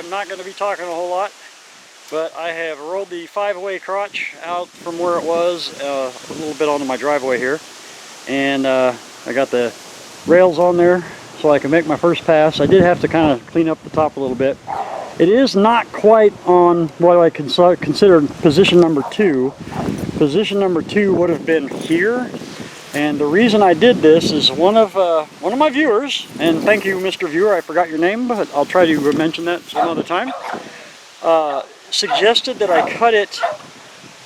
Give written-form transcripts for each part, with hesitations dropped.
I'm not going to be talking a whole lot, but I have rolled the 5-way crotch out from where it was a little bit onto my driveway here, and I got the rails on there so I can make my first pass. I did have to kind of clean up the top a little bit. It is not quite on what I consider position number 2. Position number 2 would have been here, and the reason I did this is one of my viewers, and thank you, Mr. Viewer, I forgot your name, but I'll try to mention that some other time, suggested that I cut it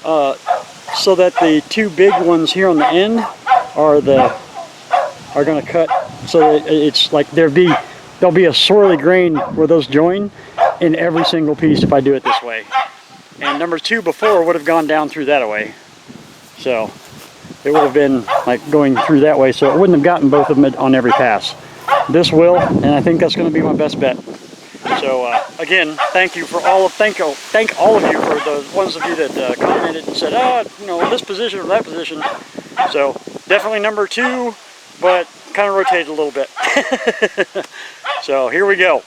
so that the 2 big ones here on the end are going to cut so that it's like there'll be a swirly grain where those join in every single piece if I do it this way. And number 2 before would have gone down through that way, so it would have been like going through that way, so it wouldn't have gotten both of them on every pass. This will, and I think that's going to be my best bet. So again, thank all of you for the ones of you that commented and said, you know, this position or that position. So definitely number 2, but kind of rotated a little bit. So here we go.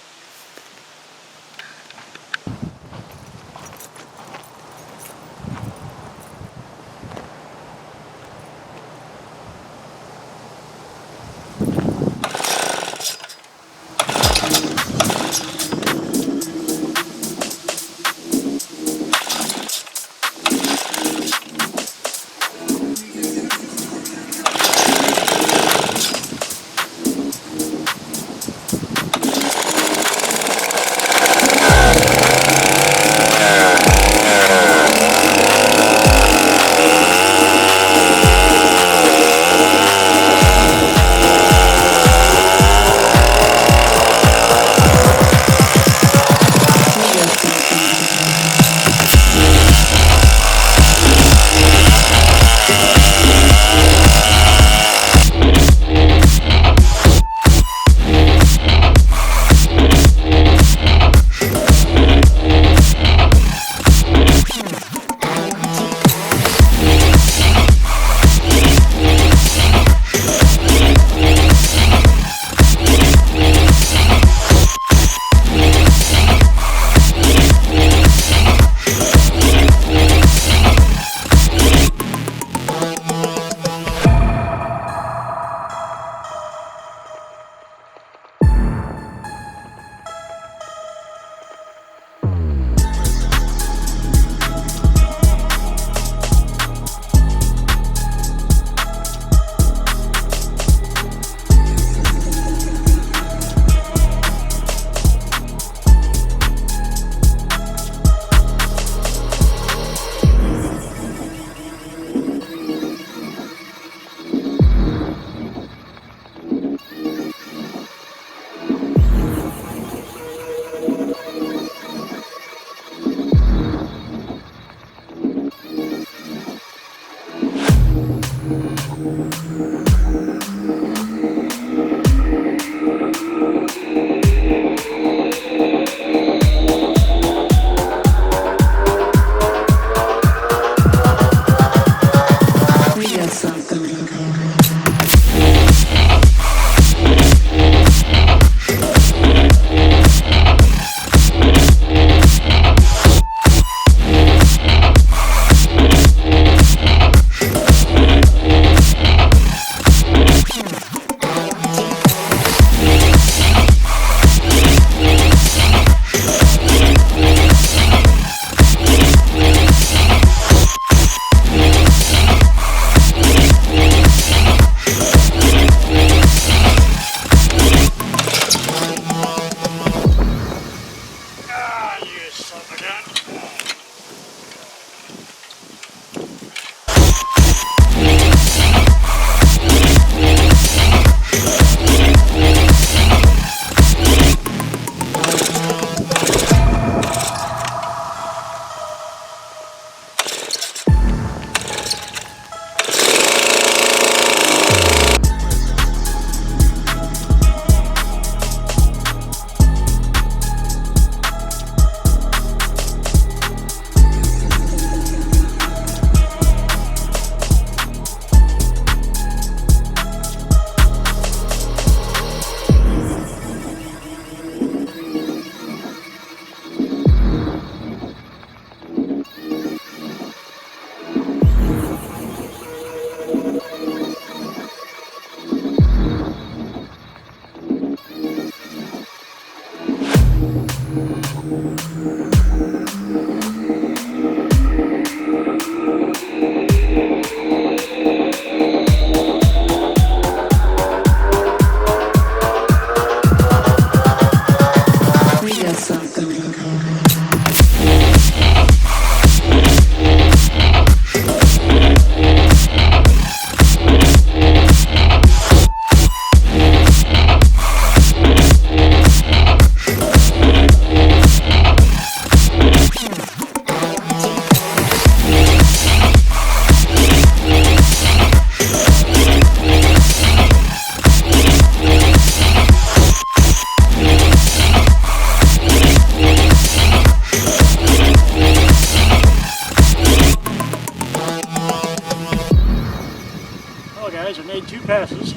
Guys, I made 2 passes,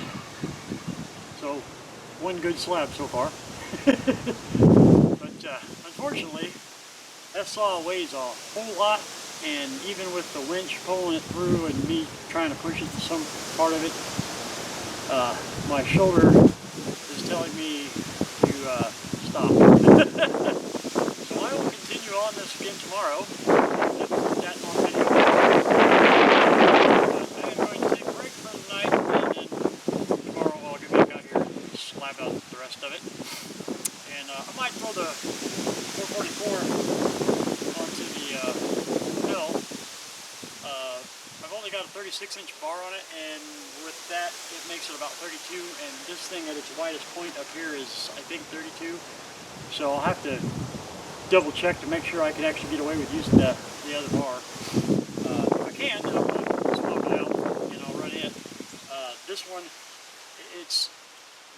so 1 good slab so far. But unfortunately, that saw weighs a whole lot, and even with the winch pulling it through and me trying to push it to some part of it, my shoulder is telling me to stop. So I will continue on this again tomorrow. That on video. Of it, and I might throw the 444 onto the mill. I've only got a 36-inch bar on it, and with that it makes it about 32, and this thing at its widest point up here is I think 32, so I'll have to double check to make sure I can actually get away with using the other bar. If I can, I'll swap it out and I'll run it. This one, it's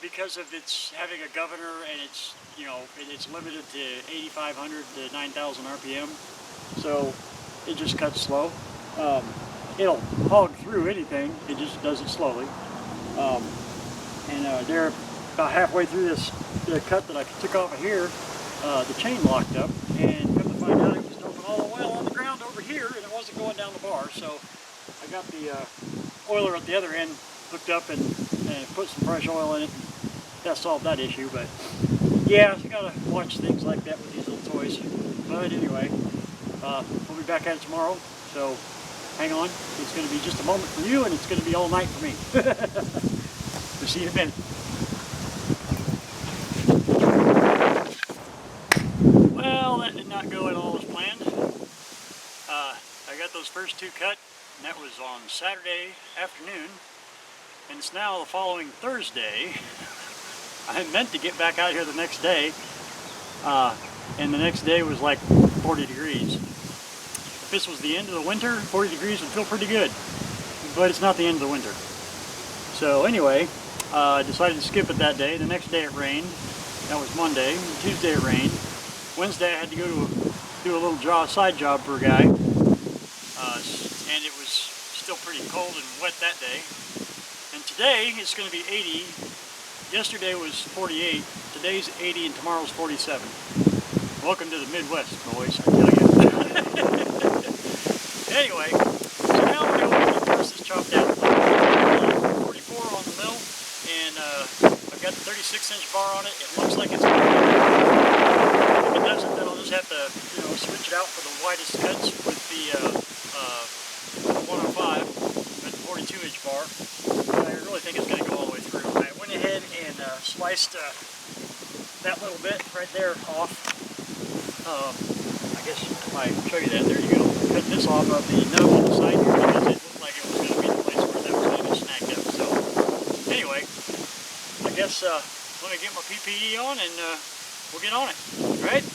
because of its having a governor, and it's, you know, it's limited to 8,500 to 9,000 RPM, so it just cuts slow. It'll hog through anything, it just does it slowly. There, about halfway through the cut that I took off of here, the chain locked up, and come to find out it was dumping all the oil on the ground over here, and it wasn't going down the bar. So I got the oiler at the other end hooked up and put some fresh oil in it. That solved that issue. But yeah, you gotta watch things like that with these little toys. But anyway, we'll be back at it tomorrow, so hang on. It's going to be just a moment for you, and it's going to be all night for me. We'll see you in a minute. Well, that did not go at all as planned. I got those first 2 cut, and that was on Saturday afternoon, and it's now the following Thursday. I meant to get back out here the next day, and the next day was like 40 degrees. If this was the end of the winter, 40 degrees would feel pretty good, but it's not the end of the winter. So anyway, I decided to skip it that day. The next day it rained. That was Monday. Tuesday it rained. Wednesday I had to go to do a little side job for a guy, and it was still pretty cold and wet that day. And today it's going to be 80. Yesterday was 48. Today's 80, and tomorrow's 47. Welcome to the Midwest, boys, I tell you. Anyway, so now we're going to get this chopped out. 44 on the mill, and I've got the 36-inch bar on it. It looks like it's going to be. If it doesn't, then I'll just have to, switch it out for the widest cuts with the 105 with the 42-inch bar. I really think it's going to go all the way through. I went ahead and sliced that little bit right there off. I guess if I show you that, there you go. Cut this off of the nub on the side here because it looked like it was going to be the place where that was going to be snagged up. So anyway, I guess I'm going to get my PPE on and we'll get on it. All right?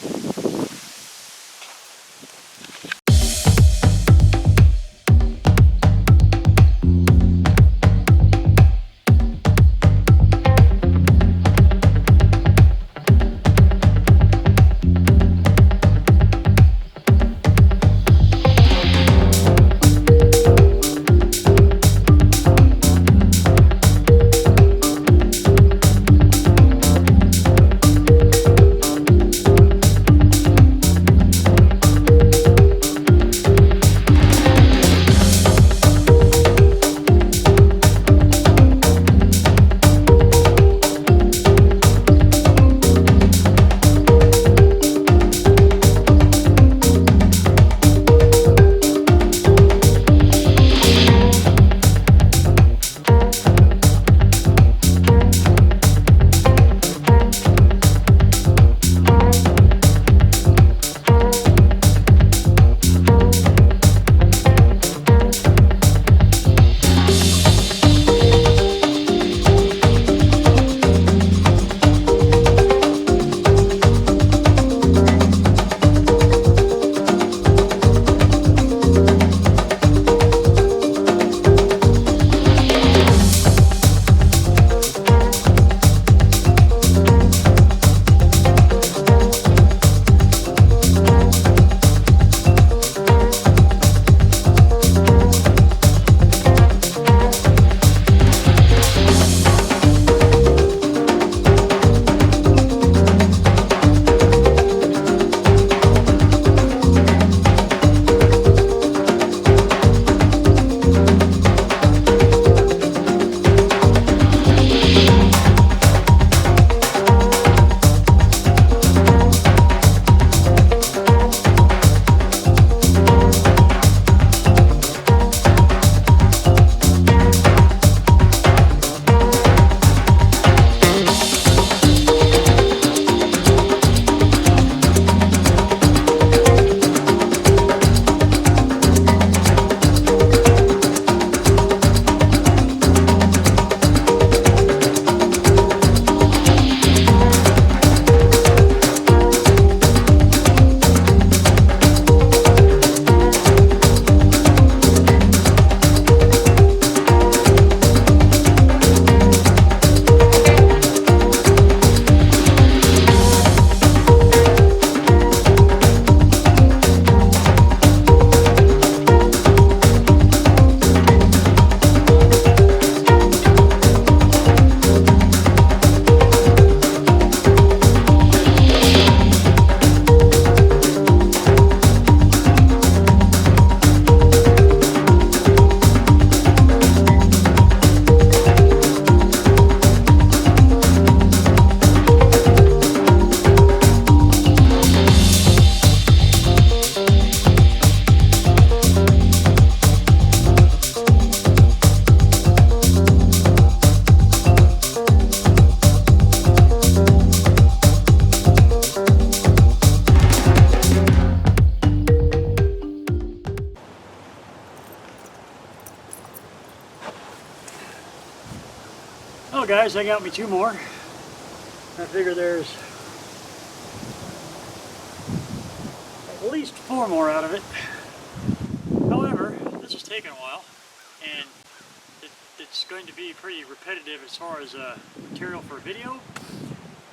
guys, they got me 2 more. I figure there's at least 4 more out of it. However, this is taking a while, and it's going to be pretty repetitive as far as material for video.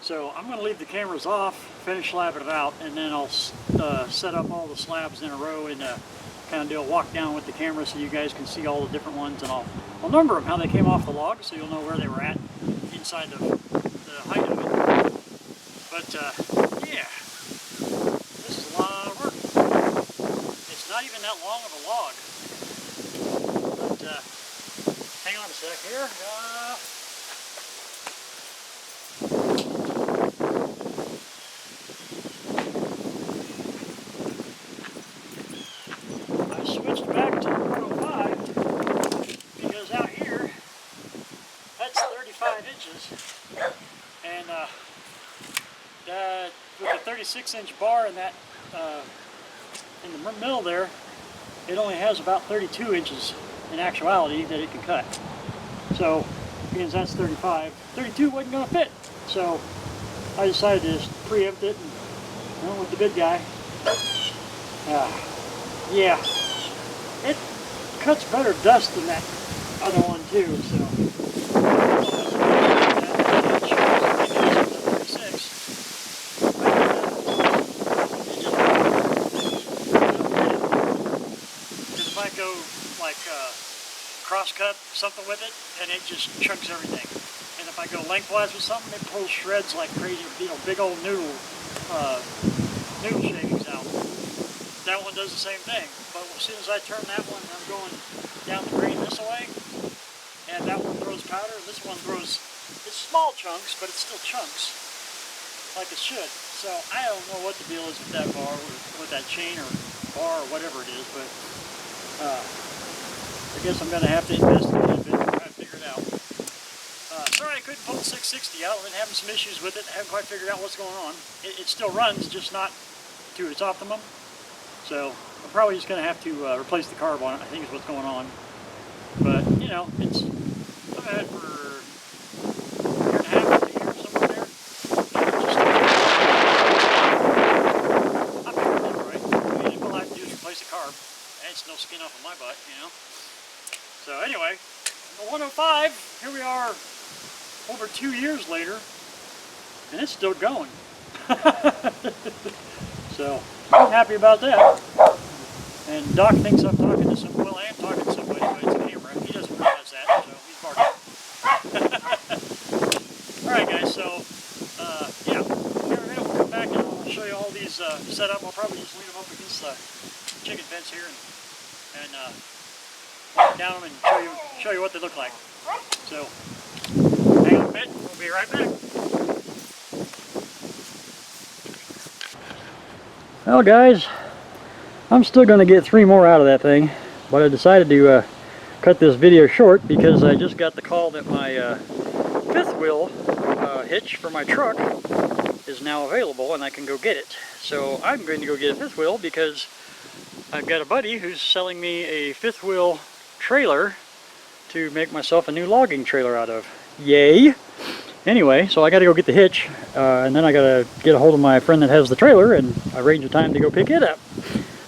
So I'm going to leave the cameras off, finish slabbing it out, and then I'll set up all the slabs in a row and kind of do a walk down with the camera so you guys can see all the different ones, and I'll number them how they came off the log so you'll know where they were at inside the height of it. But yeah, this is a lot of work. It's not even that long of a log. But hang on a sec here. I switched back to the 105 because out here that's 35 inches, and with a 36-inch bar in that in the middle there, it only has about 32 inches in actuality that it can cut. So because that's 35, 32 wasn't going to fit. So I decided to just preempt it and went with the big guy. Yeah, it cuts better dust than that other one too. So. Cross-cut something with it, and it just chunks everything. And if I go lengthwise with something, it pulls shreds like crazy, you know, big old noodle shavings out. That one does the same thing, but as soon as I turn that one, I'm going down the grain this way, and that one throws powder, and this one throws, it's small chunks, but it's still chunks, like it should. So I don't know what the deal is with that bar, with that chain or bar or whatever it is, but I guess I'm going to have to investigate a bit and try to figure it out. Sorry I couldn't pull the 660 out. I've been having some issues with it. I haven't quite figured out what's going on. It still runs, just not to its optimum. So I'm probably just going to have to replace the carb on it, I think is what's going on. But, you know, I've had it for a year and a half, 2 years, somewhere there. I figured it out right. I mean, all I have to do is replace the carb. And it's no skin off of my butt, you know. So anyway, the 105, here we are over 2 years later, and it's still going. So I'm happy about that. And Doc thinks I'm talking to somebody. Well, I am talking to somebody, but it's a camera. He doesn't realize that, so he's barking. Alright guys, so yeah, here in a minute we'll come back and I'll show you all these set up. I'll probably just lean them up against the chicken fence here and down them and show you what they look like. So hang on a bit, we'll be right back. Well guys, I'm still going to get 3 more out of that thing, but I decided to cut this video short because I just got the call that my 5th wheel hitch for my truck is now available and I can go get it. So I'm going to go get a 5th wheel because I've got a buddy who's selling me a 5th wheel trailer to make myself a new logging trailer out of. Yay! Anyway, so I got to go get the hitch, and then I got to get a hold of my friend that has the trailer and arrange a time to go pick it up.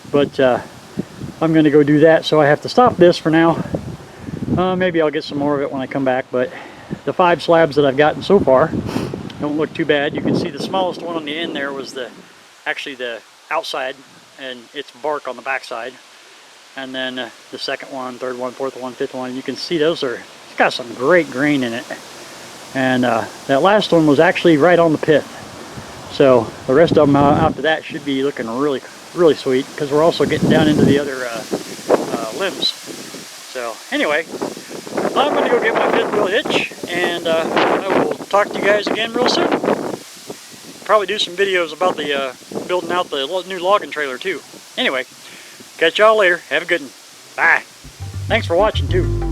But I'm going to go do that, so I have to stop this for now. Maybe I'll get some more of it when I come back, but the 5 slabs that I've gotten so far don't look too bad. You can see the smallest one on the end there was actually the outside, and it's bark on the backside. And then the 2nd one, 3rd one, 4th one, 5th one, you can see it's got some great grain in it. And that last one was actually right on the pith. So the rest of them after that should be looking really, really sweet, because we're also getting down into the other limbs. So anyway, I'm going to go get my 5th wheel hitch, and I will talk to you guys again real soon. Probably do some videos about the building out the new logging trailer too. Anyway, catch y'all later. Have a good one. Bye. Thanks for watching too.